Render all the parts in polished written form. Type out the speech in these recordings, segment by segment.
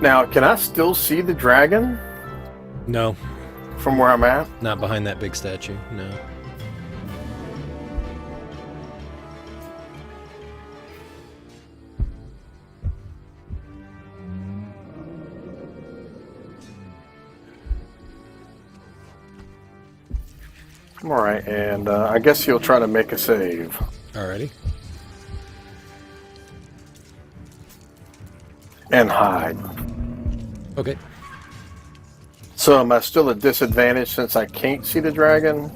Now, can I still see the dragon No, from where I'm at? not behind that big statue. No. All right, and I guess he'll try to make a save. Alrighty. And hide. Okay. So am I still at disadvantage since I can't see the dragon?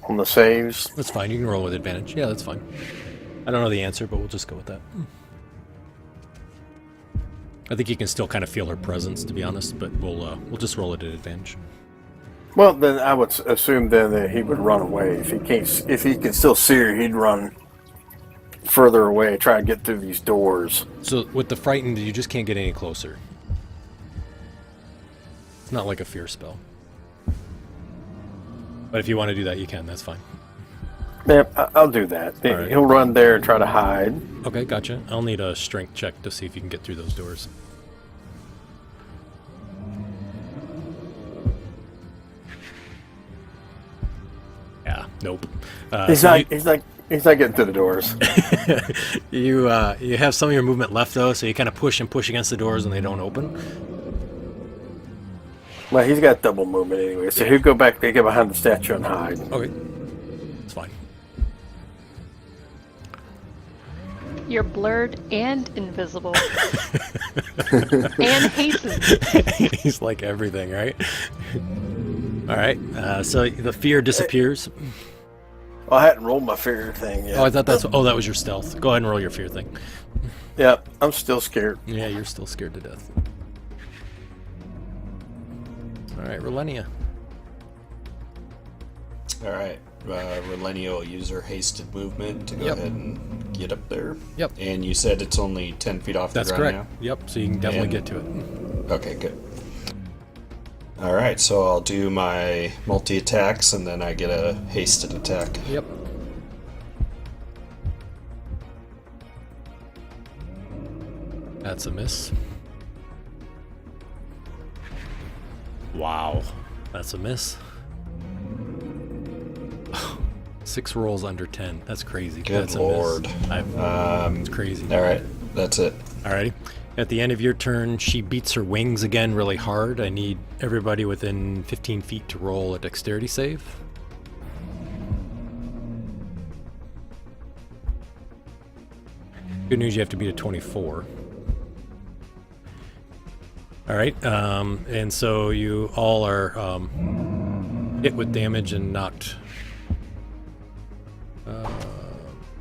On the saves? That's fine. You can roll with advantage. Yeah, that's fine. I don't know the answer, but we'll just go with that. I think you can still kind of feel her presence, to be honest, but we'll just roll it at advantage. Well, then I would assume then that he would run away. If he can still see her, he'd run further away, try to get through these doors. So with the frightened, you just can't get any closer. It's not like a fear spell. But if you want to do that, you can. That's fine. Yeah, I'll do that. Right. He'll run there and try to hide. Okay, gotcha. I'll need a strength check to see if you can get through those doors. Yeah, nope. He's not getting through the doors. You have some of your movement left though, so you kind of push and push against the doors and they don't open. Well, he's got double movement anyway, so he'll go back, get behind the statue and hide. Okay, it's fine. You're blurred and invisible. And hastened. He's like everything, right? All right, so the fear disappears. Oh, I hadn't rolled my fear thing yet. Oh, I thought that was your stealth. Go ahead and roll your fear thing. Yeah, I'm still scared. Yeah, you're still scared to death. All right, Relenia. Alright, Relenia will use her hasted movement to go Yep. ahead and get up there. Yep. And you said it's only 10 feet off That's the ground correct. Yep, so you can definitely get to it. now? Okay, good. Alright, so I'll do my multi-attacks and then I get a hasted attack. Yep. That's a miss. Wow. That's a miss. 6 rolls under 10. That's crazy. Good That's lord. A miss. It's crazy. Alright, that's it. Alrighty. At the end of your turn, she beats her wings again really hard. I need everybody within 15 feet to roll a dexterity save. Good news, you have to beat a 24. Alright, and so you all are hit with damage and knocked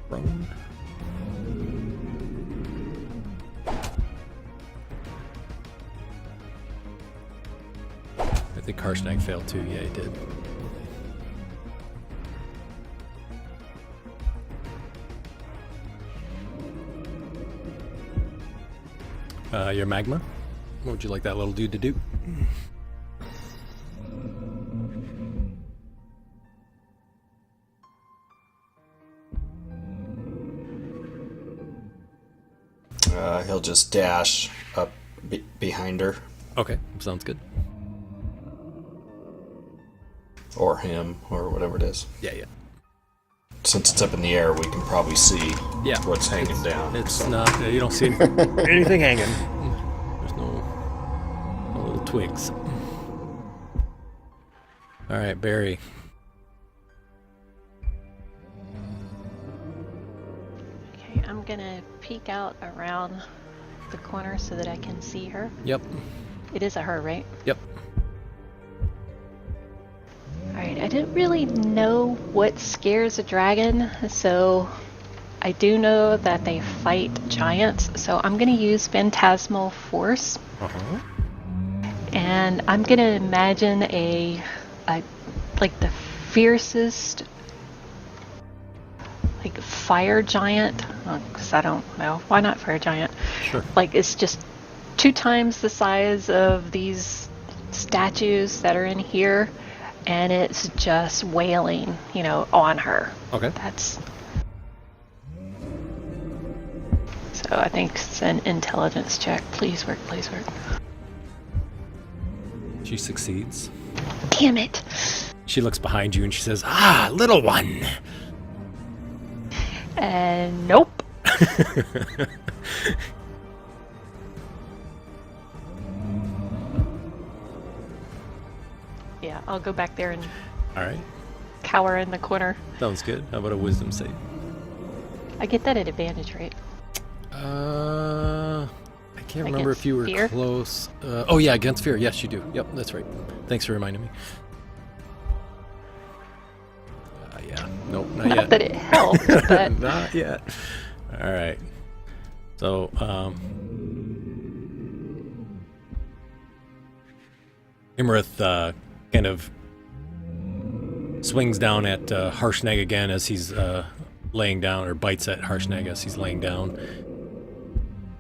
prone. I think Harshnag failed too. Yeah, he did. Your magma. What would you like that little dude to do? He'll just dash up behind her. Okay, sounds good. Or him, or whatever it is. Yeah, yeah. Since it's up in the air, we can probably see what's hanging down. It's not. You don't see anything hanging. There's no little twigs. All right, Barry. Okay, I'm gonna peek out around the corner so that I can see her. Yep. It is a her, right? Yep. Alright, I didn't really know what scares a dragon, so I do know that they fight giants, so I'm gonna use Phantasmal Force. Uh-huh. And I'm gonna imagine a like the fiercest like fire giant, because I don't know, why not fire giant? Sure. Like it's just 2 times the size of these statues that are in here, and it's just wailing, on her. Okay. That's so So I think it's an intelligence check. Please work, please work. She succeeds. Damn it! She looks behind you and she says, "Ah, little one." And nope. Yeah, I'll go back there and All right. cower in the corner. Sounds good. How about a wisdom save? I get that at advantage, right? I can't remember if you were Against fear? close. Oh yeah, against fear. Yes, you do. Yep, that's right. Thanks for reminding me. Yeah. Nope, not Not yet. that it helps, but Not yet. All right. So, Imarith kind of swings down at Harshnag again as he's laying down, or bites at Harshnag as he's laying down,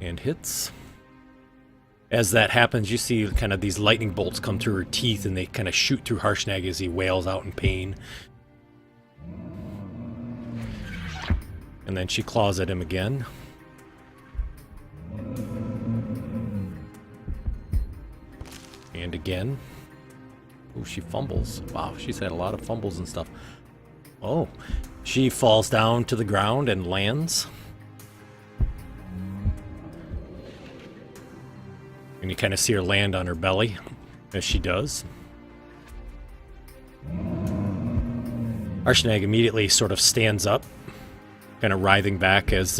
and hits. As that happens, you see kind of these lightning bolts come through her teeth, and they kind of shoot through Harshnag as he wails out in pain. And then she claws at him again. And again. Oh, she fumbles. Wow, she's had a lot of fumbles and stuff. Oh, she falls down to the ground and lands. And you kind of see her land on her belly as she does. Harshnag immediately sort of stands up, kind of writhing back as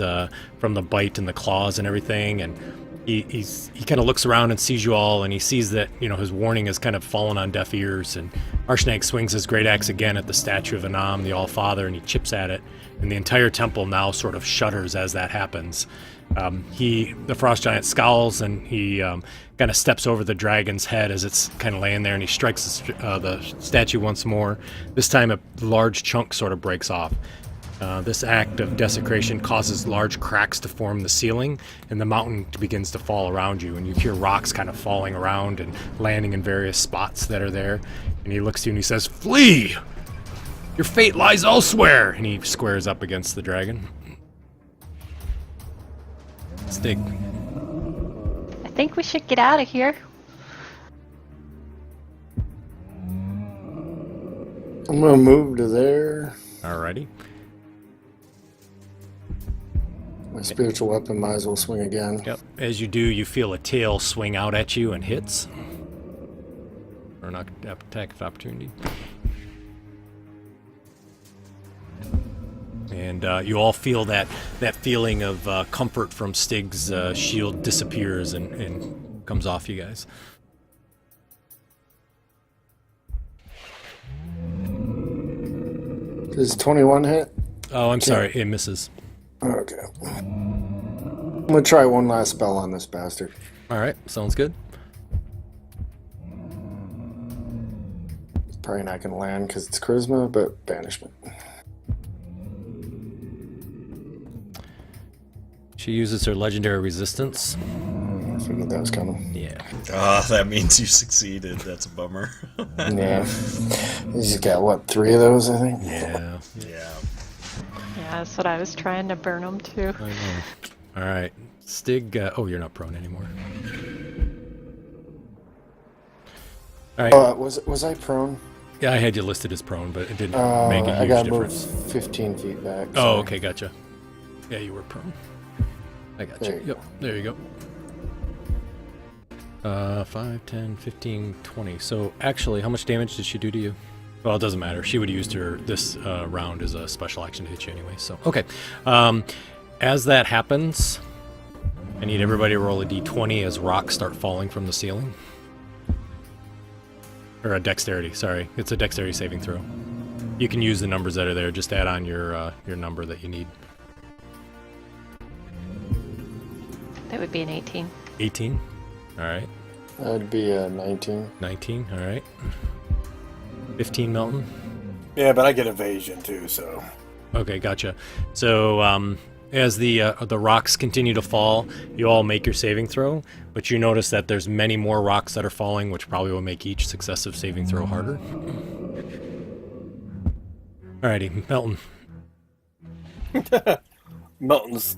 from the bite and the claws and everything, and he kind of looks around and sees you all, and he sees that, you know, his warning has kind of fallen on deaf ears, and Harshnag swings his great axe again at the statue of Anam, the All-Father, and he chips at it, and the entire temple now sort of shudders as that happens. The frost giant scowls, and he kind of steps over the dragon's head as it's kind of laying there, and he strikes the statue once more. This time a large chunk sort of breaks off. This act of desecration causes large cracks to form the ceiling, and the mountain begins to fall around you, and you hear rocks kind of falling around and landing in various spots that are there. And he looks to you and he says, "Flee! Your fate lies elsewhere!" And he squares up against the dragon. Stig. I think we should get out of here. I'm gonna move to there. Alrighty. My spiritual weapon might as well swing again. Yep. As you do, you feel a tail swing out at you and hits. Or an attack of opportunity. And you all feel that feeling of comfort from Stig's shield disappears and comes off you guys. Does 21 hit? Oh, I'm sorry. It misses. Okay. I'm gonna try one last spell on this bastard. Alright, sounds good. Probably not gonna land because it's charisma, but banishment. She uses her legendary resistance. I figured that was coming. Yeah. Ah, that means you succeeded. That's a bummer. Yeah. He's got, what, 3 of those, I think? Yeah. Yeah. Yeah, that's what I was trying to burn them too. I know. Alright. Stig, oh, you're not prone anymore. Alright. Was I prone? Yeah, I had you listed as prone, but it didn't make a I huge got difference. moved 15 feet back. Oh, sorry. okay, gotcha. Yeah, you were prone. I got There you. you Yep, there you go. 5, 10, 15, 20. So, actually, how much damage did she do to you? Well, it doesn't matter. She would have used her this round as a special action to hit you anyway. So, okay. As that happens, I need everybody to roll a d20 as rocks start falling from the ceiling. Or a dexterity, sorry. It's a dexterity saving throw. You can use the numbers that are there. Just add on your number that you need. That would be an 18. 18. All right. That'd be a 19. 19. All right. 15, Melton. Yeah, but I get evasion too, so. Okay, gotcha. So as the rocks continue to fall, you all make your saving throw, but you notice that there's many more rocks that are falling, which probably will make each successive saving throw harder. Alrighty, Melton. Melton's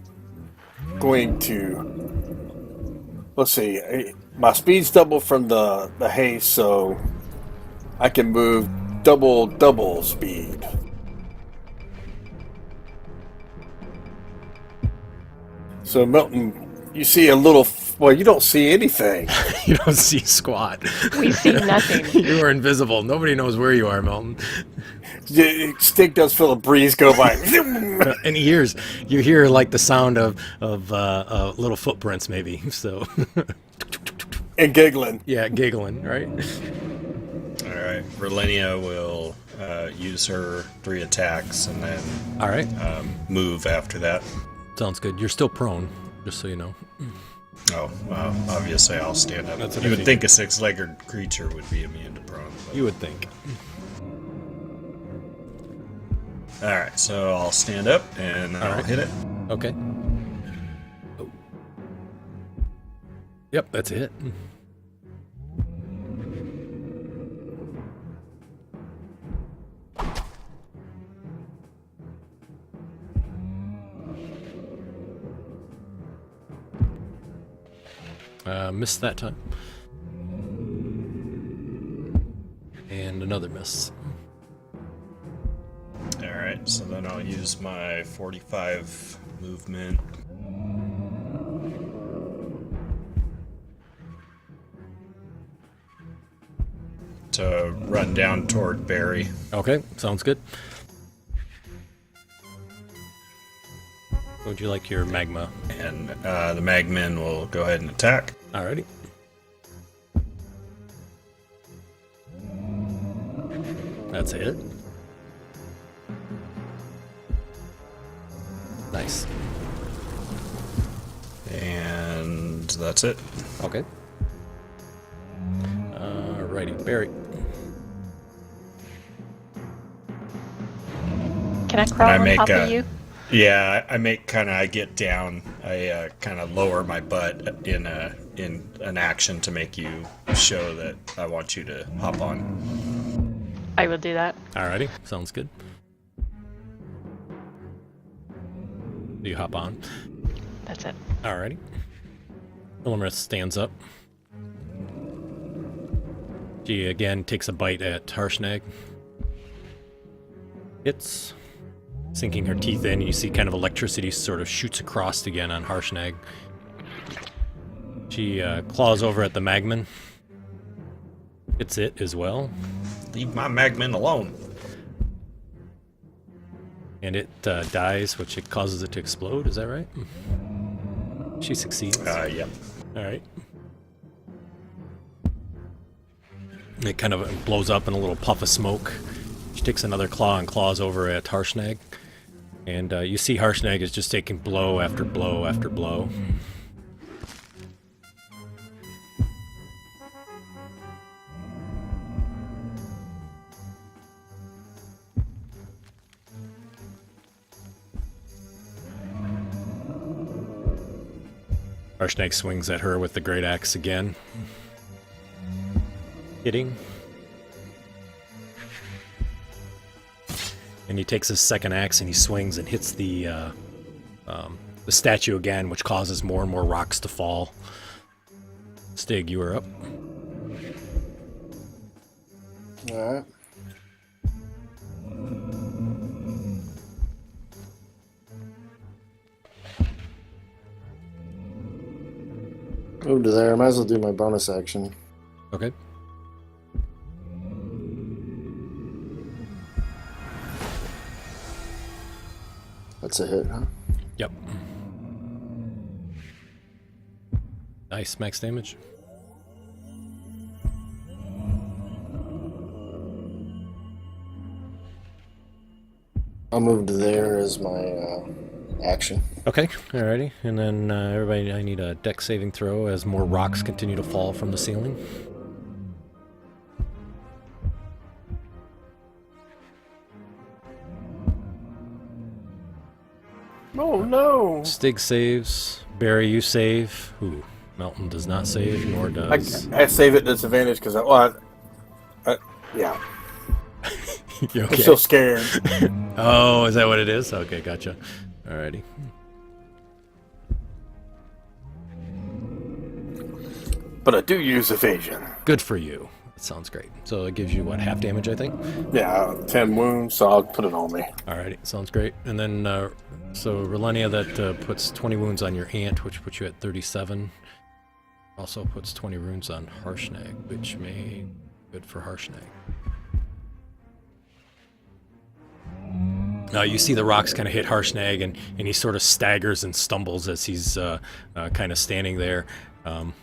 going to, let's see, my speed's double from the haste, so I can move double speed. So Milton, you see a little, well, you don't see anything. You don't see squat. We see nothing. You are invisible. Nobody knows where you are, Milton. Stig does feel a breeze go by. And you hear like the sound of little footprints, maybe. So, And giggling. yeah, giggling, right? All right. Verlinia will use her 3 attacks and then All right, move after that. sounds good. You're still prone, just so you know. Oh, well, obviously I'll stand up. That's what You I would figured. think a 6-legged creature would be immune to prone. But... You would think. All right, so I'll stand up and I'll right. hit it. Okay. Oh. Yep, that's a hit. Missed that time. And another miss. All right, so then I'll use my 45 movement. To run down toward Barry. Okay, sounds good. Would you like your magma? And the Magmen will go ahead and attack. Alrighty. That's a hit. Nice. And that's it. Okay. Alrighty, Barry. Can I crawl I on make top a- of you? Yeah, I get down. I kind of lower my butt in an action to make you show that I want you to hop on. I will do that. Alrighty, sounds good. Do you hop on? That's it. Alrighty. Illumis stands up. She again takes a bite at Harshnag. Hits. Sinking her teeth in, you see kind of electricity sort of shoots across again on Harshnag. She claws over at the Magman. Hits it as well. Leave my Magmen alone. And it dies, which it causes it to explode, is that right? She succeeds. Yep. Alright. It kind of blows up in a little puff of smoke. She takes another claw and claws over at Harshnag. And you see Harshnag is just taking blow after blow after blow. Harshnag swings at her with the great axe again. Hitting. And he takes his second axe and he swings and hits the statue again, which causes more and more rocks to fall. Stig, you are up. Alright. Move to there. I might as well do my bonus action. Okay. That's a hit, huh? Yep. Nice max damage. I'll move to there as my action. Okay, alrighty. And then everybody, I need a deck saving throw as more rocks continue to fall from the ceiling. Oh no! Stig saves. Barry, you save. Ooh, Melton does not save, nor does... I save at disadvantage because yeah. You I'm okay? still scared. Oh, is that what it is? Okay, gotcha. Alrighty. but I do use evasion. Good for you. That sounds great. So it gives you, what, half damage, I think? Yeah, 10 wounds, so I'll put it on me. Alrighty, sounds great. And then, so Relenia, that puts 20 wounds on your ant, which puts you at 37. Also puts 20 runes on Harshnag, which may be good for Harshnag. You see the rocks kind of hit Harshnag, and he sort of staggers and stumbles as he's kind of standing there. And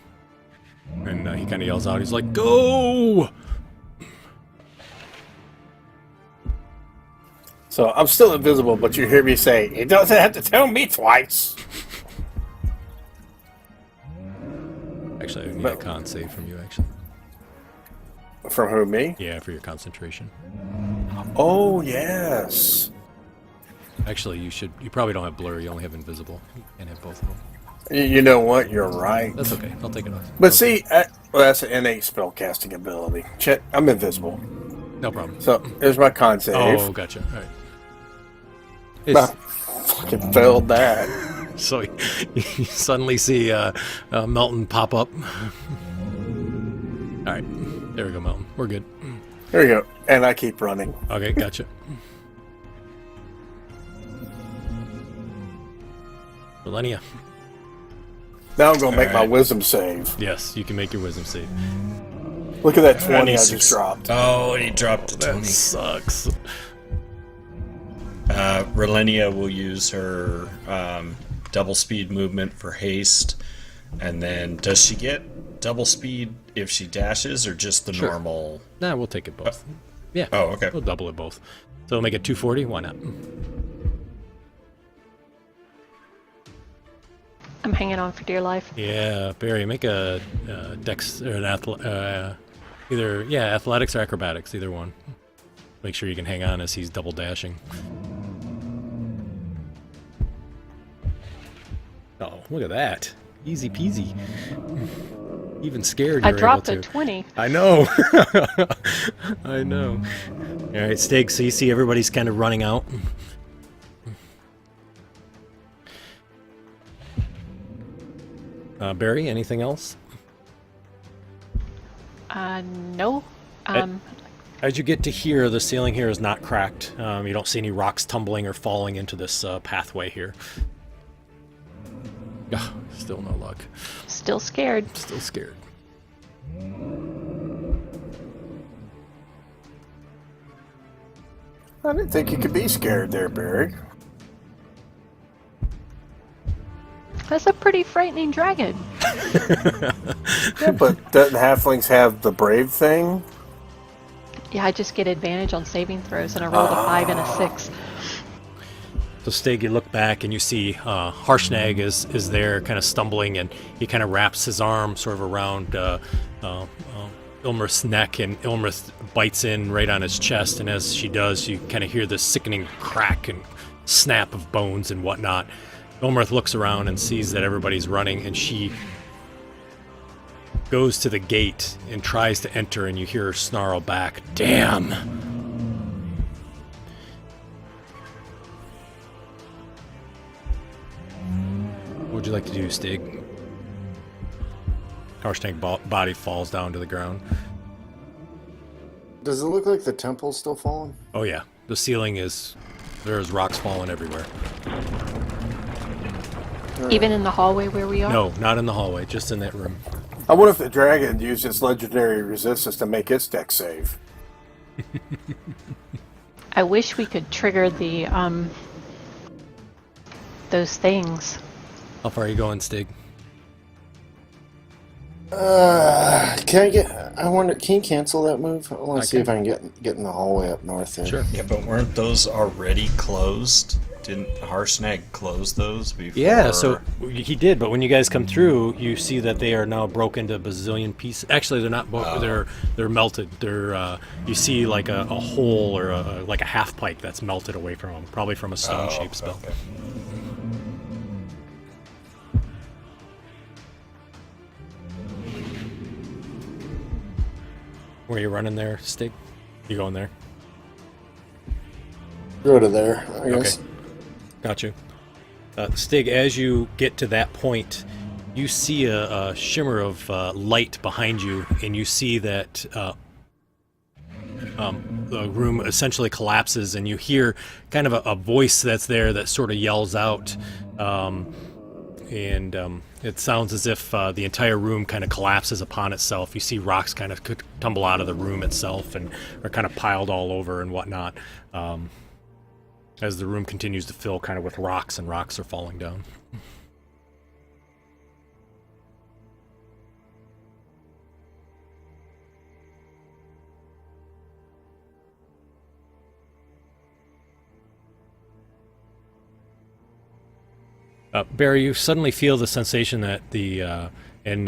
he kind of yells out, he's like, "Go!" So I'm still invisible, but you hear me say, "It doesn't have to tell me twice." Actually, I need a con save from you, actually. From who, me? Yeah, for your concentration. Oh, yes. Actually, you probably don't have blur, you only have invisible. You can't have both of them. You know what? You're right. That's okay, I'll take it off. But see, well, that's an innate spellcasting ability. Chet, I'm invisible. No problem. So there's my con save. Oh, gotcha. All right. I It's- fucking failed that. So you suddenly see Melton pop up. All right, there we go, Melton. We're good. There you go. And I keep running. Okay, gotcha. Relenia. Now I'm going to make my Alright. wisdom save. Yes, you can make your wisdom save. Look at that 20 I He's just dropped. Oh, he dropped a 20. That sucks. Relenia will use her double speed movement for haste. And then, does she get double speed if she dashes, or just the Sure. normal? Nah, we'll take it both. Yeah. Oh, okay. We'll double it both. So we'll make it 240. Why not? I'm hanging on for dear life. Yeah, Barry, make a dex or an athletics or acrobatics, either one. Make sure you can hang on as he's double dashing. Oh, look at that! Easy peasy. Even scared. I You're dropped able a to. 20. I know. I know. All right, Stig. So you see everybody's kind of running out. Barry, anything else? No. As you get to here, the ceiling here is not cracked. You don't see any rocks tumbling or falling into this pathway here. Ugh, still no luck. Still scared. Still scared. I didn't think you could be scared there, Barry. That's a pretty frightening dragon. Yeah, but doesn't halflings have the brave thing? Yeah, I just get advantage on saving throws, and I rolled a 5 and a 6. So Stig, you look back and you see Harshnag is there, kind of stumbling, and he kind of wraps his arm sort of around Ilmrith's neck, and Ilmrith bites in right on his chest, and as she does, you kind of hear this sickening crack and snap of bones and whatnot. Ilmrith looks around and sees that everybody's running, and she goes to the gate and tries to enter, and you hear her snarl back, "Damn!" What would you like to do, Stig? Harshnag body falls down to the ground. Does it look like the temple's still falling? Oh yeah, the ceiling is... There's rocks falling everywhere. Even in the hallway where we are? No, not in the hallway, just in that room. I wonder if the dragon used its legendary resistance to make its deck save. I wish we could trigger the, those things. How far are you going, Stig? Can you cancel that move? I want I to see can. if I can get in the hallway up north there. Sure. Yeah, but weren't those already closed? Didn't Harshnag close those before? Yeah, so he did, but when you guys come through, you see that they are now broken to a bazillion pieces. Actually, they're not. They're melted. They're you see like a hole or like a half pike that's melted away from them, probably from a stone-shaped spell. Okay. Where you running there, Stig? You going there? Go to there, I guess. Okay. Got you. Stig, as you get to that point, you see a shimmer of light behind you, and you see that the room essentially collapses, and you hear kind of a voice that's there that sort of yells out, and it sounds as if the entire room kind of collapses upon itself. You see rocks kind of tumble out of the room itself and are kind of piled all over and whatnot, as the room continues to fill kind of with rocks, and rocks are falling down. Barry, you suddenly feel the sensation that and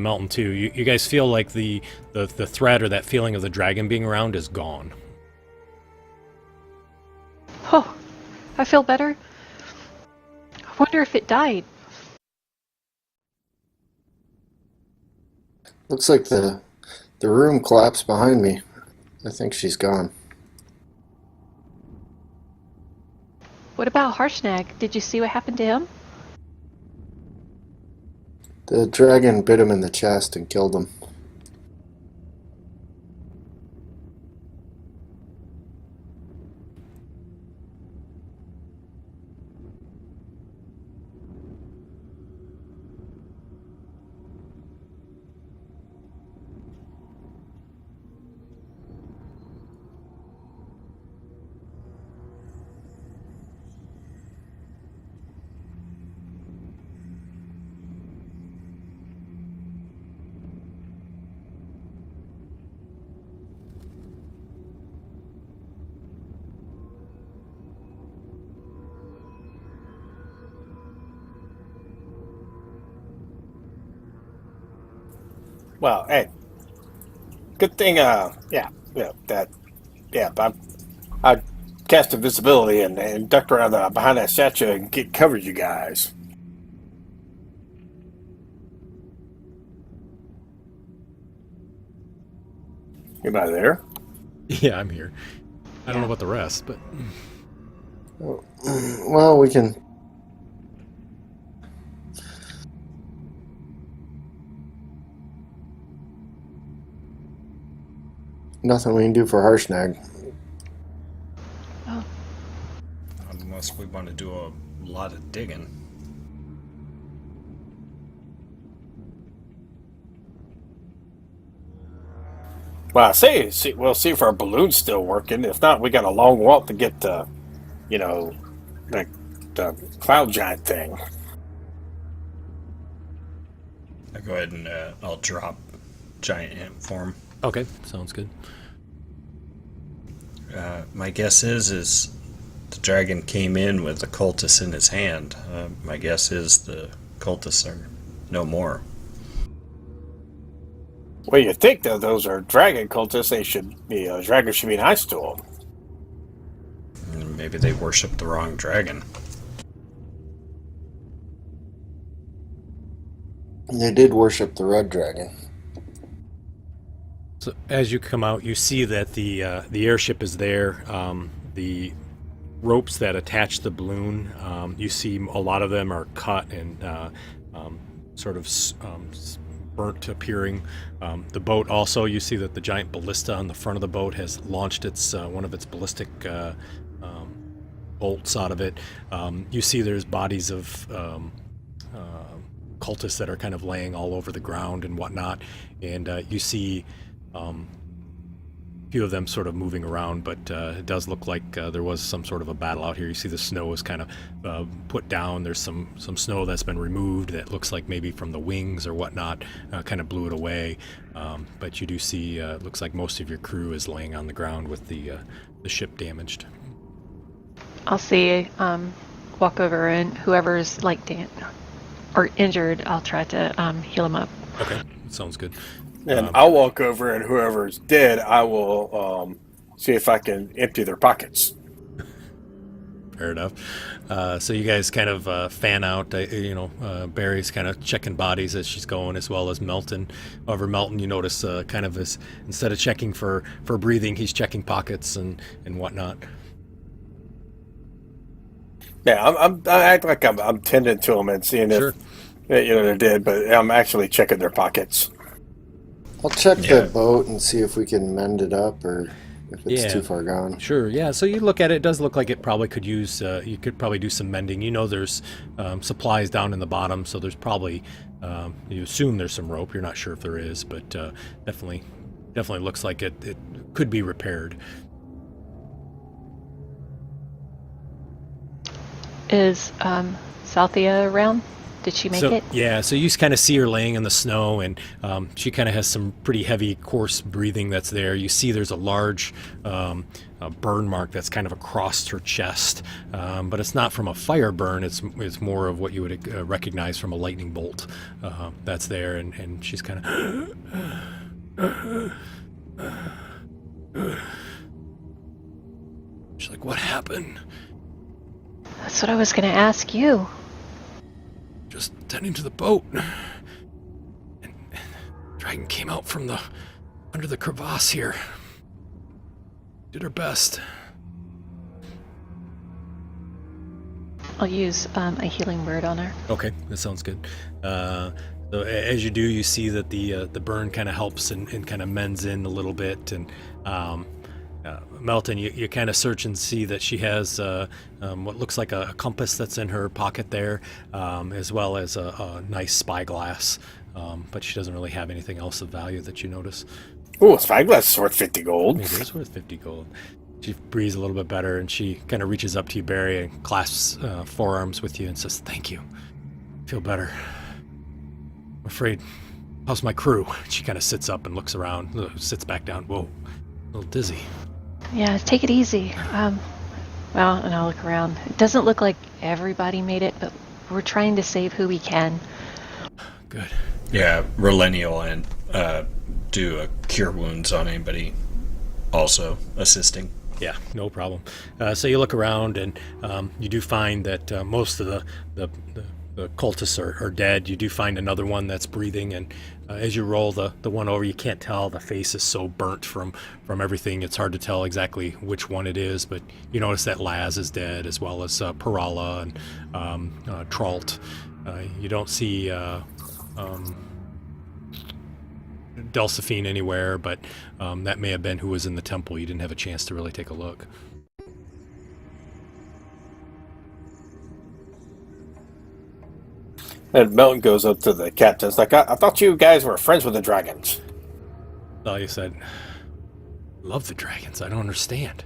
Melton too. You guys feel like the threat or that feeling of the dragon being around is gone. Oh, I feel better. I wonder if it died. Looks like the room collapsed behind me. I think she's gone. What about Harshnag? Did you see what happened to him? The dragon bit him in the chest and killed him. Well, hey, good thing. I cast invisibility and ducked around behind that statue and covered you guys. Anybody there? Yeah, I'm here. I don't know about the rest, but Well, we can. Nothing we can do for Harshnag. Oh, Unless we want to do a lot of digging. Well, we'll see if our balloon's still working. If not, we got a long walk to get the cloud giant thing. I'll go ahead and I'll drop giant ant form. okay, sounds good. My guess is the dragon came in with the cultists in his hand. My guess is the cultists are no more. Well, you think that those are dragon cultists? They should be. Dragons should be nice to them. Maybe they worship the wrong dragon. They did worship the red dragon. So as you come out, you see that the airship is there. The ropes that attach the balloon, you see a lot of them are cut and sort of burnt appearing. The boat also, you see that the giant ballista on the front of the boat has launched its one of its ballistic bolts out of it. You see there's bodies of cultists that are kind of laying all over the ground and whatnot, and you see a few of them sort of moving around, but it does look like there was some sort of a battle out here. You see the snow is kind of put down. There's some snow that's been removed that looks like maybe from the wings or whatnot, kind of blew it away. But you do see, looks like most of your crew is laying on the ground with the ship damaged. I'll see. Walk over and whoever's like or injured, I'll try to heal him up. Okay, sounds good. And I'll walk over, and whoever's dead, I will see if I can empty their pockets. Fair enough. So you guys kind of fan out. Barry's kind of checking bodies as she's going, as well as Melton. However, Melton, you notice, kind of is, instead of checking for breathing, he's checking pockets and whatnot. Yeah, I act like I'm tending to them and seeing Sure. they're dead, but I'm actually checking their pockets. I'll check Yeah. the boat and see if we can mend it up or if it's Yeah. too far gone. Sure, yeah. So you look at it, it does look like it probably could use, you could probably do some mending. You know there's supplies down in the bottom, so there's probably, you assume there's some rope. You're not sure if there is, but definitely looks like it could be repaired. Is Salthia around? Did she make it? Yeah, so you kind of see her laying in the snow, and she kind of has some pretty heavy, coarse breathing that's there. You see there's a large burn mark that's kind of across her chest, but it's not from a fire burn. It's more of what you would recognize from a lightning bolt that's there, and she's kind of... She's like, what happened? That's what I was going to ask you. Just tending to the boat. And dragon came out from under the crevasse here. Did her best. I'll use a healing word on her. Okay, that sounds good. So as you do, you see that the burn kind of helps and kind of mends in a little bit. And Melton, you kind of search and see that she has what looks like a compass that's in her pocket there, as well as a nice spyglass. But she doesn't really have anything else of value that you notice. Ooh, a spyglass is worth 50 gold. It is worth 50 gold. She breathes a little bit better, and she kind of reaches up to you, Barry, and clasps forearms with you and says, "Thank you. Feel better. I'm afraid. How's my crew?" She kind of sits up and looks around, sits back down. Whoa, a little dizzy. Yeah, take it easy. Well, and I'll look around. It doesn't look like everybody made it, but we're trying to save who we can. Good. Yeah, Relenial and do a cure wounds on anybody also assisting. Yeah, no problem. So you look around, and you do find that most of the cultists are dead. You do find another one that's breathing, and as you roll the one over, you can't tell. The face is so burnt from everything. It's hard to tell exactly which one it is, but you notice that Laz is dead, as well as Parala and Tralt. You don't see Delphine anywhere, but that may have been who was in the temple. You didn't have a chance to really take a look. And Melton goes up to the captain. It's like, I thought you guys were friends with the dragons. Thalia said, "Love the dragons. I don't understand.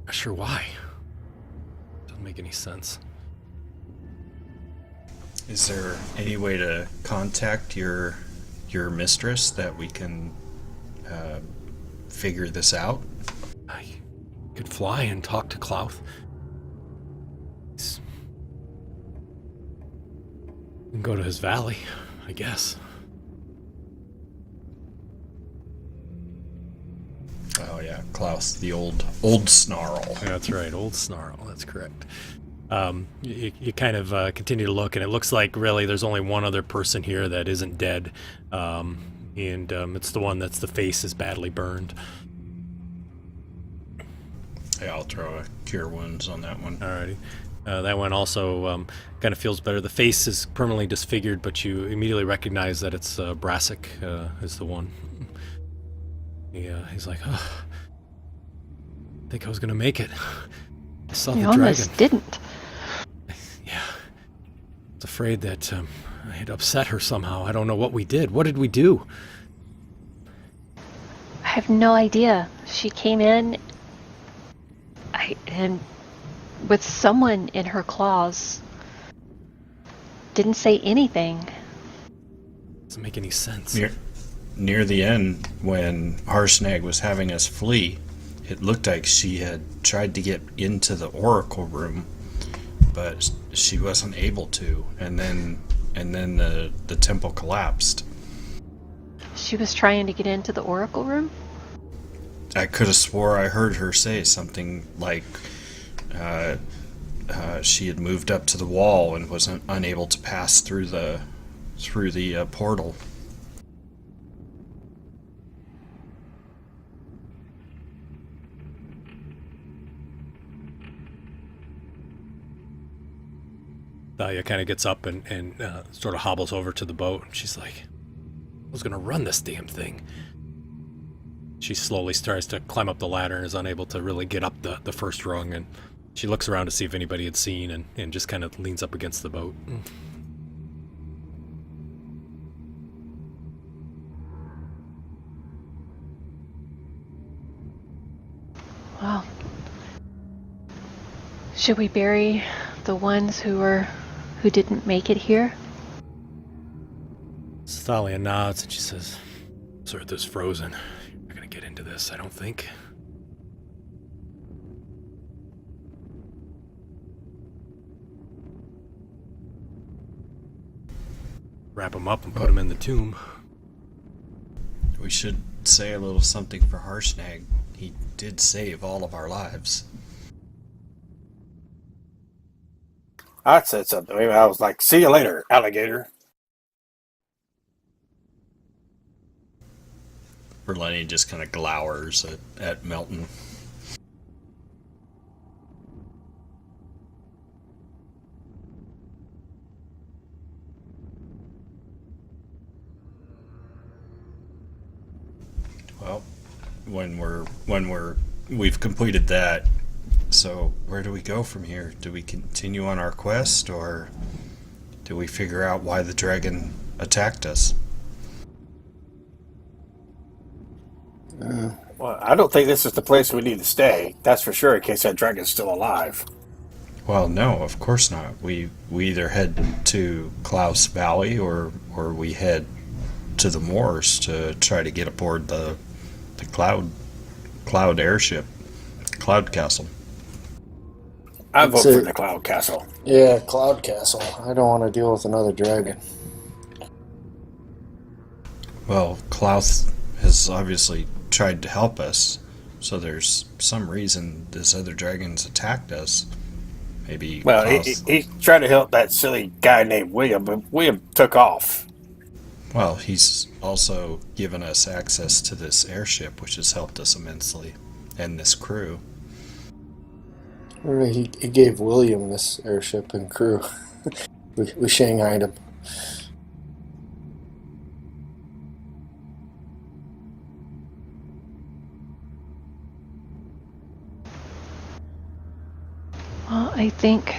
Not sure why. Doesn't make any sense." Is there any way to contact your mistress that we can figure this out? I could fly and talk to Klauth. And go to his valley, I guess. Oh yeah, Klaus, the old snarl. That's right, old Snarl. That's correct. You kind of continue to look, and it looks like really there's only one other person here that isn't dead, and it's the one that's the face is badly burned. Yeah, I'll throw a cure wounds on that one. Alrighty. That one also kind of feels better. The face is permanently disfigured, but you immediately recognize that it's Brassic is the one. He's like, oh, I think I was going to make it. I saw You the almost dragon. didn't. Yeah. I was afraid that I had upset her somehow. I don't know what we did. What did we do? I have no idea. She came in and with someone in her claws. Didn't say anything. Doesn't make any sense. Near the end, when Harshnag was having us flee, it looked like she had tried to get into the oracle room, but she wasn't able to. And then the temple collapsed. She was trying to get into the oracle room? I could have swore I heard her say something like she had moved up to the wall and was unable to pass through the portal. Thalia kind of gets up and sort of hobbles over to the boat. And she's like, I was going to run this damn thing. She slowly starts to climb up the ladder and is unable to really get up the first rung. And she looks around to see if anybody had seen and just kind of leans up against the boat. Well, should we bury the ones who didn't make it here? Thalia nods and she says, "This earth is frozen. You're not going to get into this, I don't think." Wrap him up and put him in the tomb. We should say a little something for Harshnag. He did save all of our lives. I said something. Maybe I was like, "See you later, alligator." Verlaine just kind of glowers at Melton. Well, we've completed that. So where do we go from here? Do we continue on our quest, or do we figure out why the dragon attacked us? Well, I don't think this is the place we need to stay. That's for sure, in case that dragon's still alive. Well, no, of course not. We either head to Klaus Valley or we head to the moors to try to get aboard the cloud airship, Cloud Castle. I vote That's for it. the Cloud Castle. Yeah, Cloud Castle. I don't want to deal with another dragon. Well, Klaus has obviously tried to help us, so there's some reason this other dragon's attacked us. Maybe Well, Klaus... he tried to help that silly guy named William, but William took off. Well, he's also given us access to this airship, which has helped us immensely, and this crew. He gave William this airship and crew. we shanghaied him. Well, I think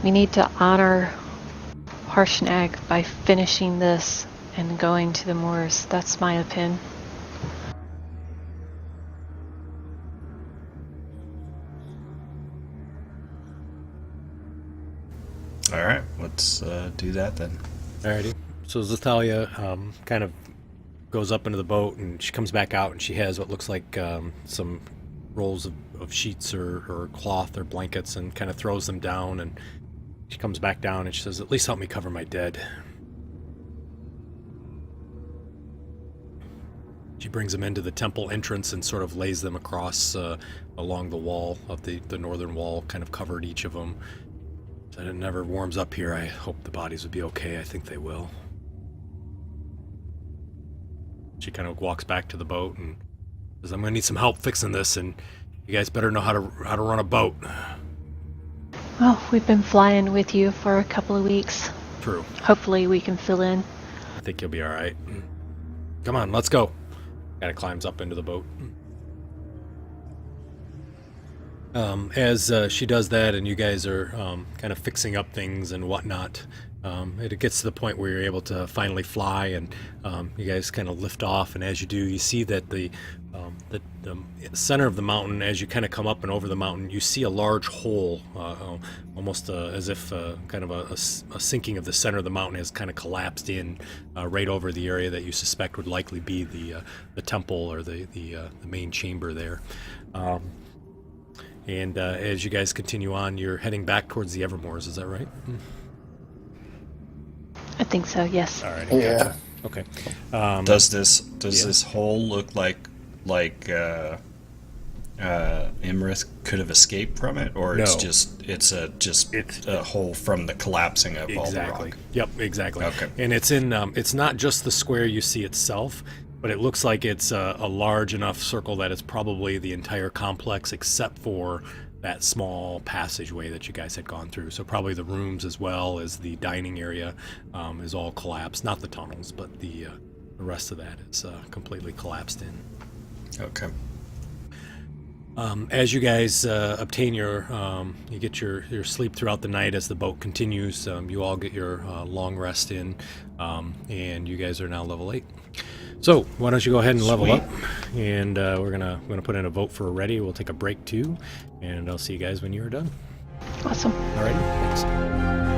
we need to honor Harshnag by finishing this and going to the moors. That's my opinion. All right, let's do that then. Alrighty. So Zathalia kind of goes up into the boat and she comes back out and she has what looks like some rolls of sheets or cloth or blankets and kind of throws them down, and she comes back down and she says, "At least help me cover my dead." She brings them into the temple entrance and sort of lays them across along the wall of the northern wall, kind of covered each of them. So it never warms up here. I hope the bodies would be okay. I think they will. She kind of walks back to the boat and says, "I'm going to need some help fixing this, and you guys better know how to run a boat." Well, we've been flying with you for a couple of weeks. True. Hopefully we can fill in. I think you'll be all right. Come on, let's go. Kind of climbs up into the boat. As she does that and you guys are kind of fixing up things and whatnot, it gets to the point where you're able to finally fly, and you guys kind of lift off, and as you do, you see that the center of the mountain, as you kind of come up and over the mountain, you see a large hole, almost as if kind of a sinking of the center of the mountain has kind of collapsed in right over the area that you suspect would likely be the temple or the main chamber there. And as you guys continue on, you're heading back towards the Evermoors, is that right? I think so, yes. All right. Yeah. Okay. Does this hole look like Imrith could have escaped from it, or it's No. just a hole from the collapsing of all the Exactly. rock? Yep, exactly. Okay. And it's in it's not just the square you see itself, but it looks like it's a large enough circle that it's probably the entire complex except for that small passageway that you guys had gone through. So probably the rooms as well as the dining area is all collapsed. Not the tunnels, but the rest of that is completely collapsed in. Okay. As you guys obtain you get your sleep throughout the night as the boat continues. You all get your long rest in, and you guys are now level 8. So why don't you go ahead and level Sweet. up, and we're gonna put in a vote for a ready. We'll take a break too, and I'll see you guys when you are done. Awesome. Alrighty, thanks.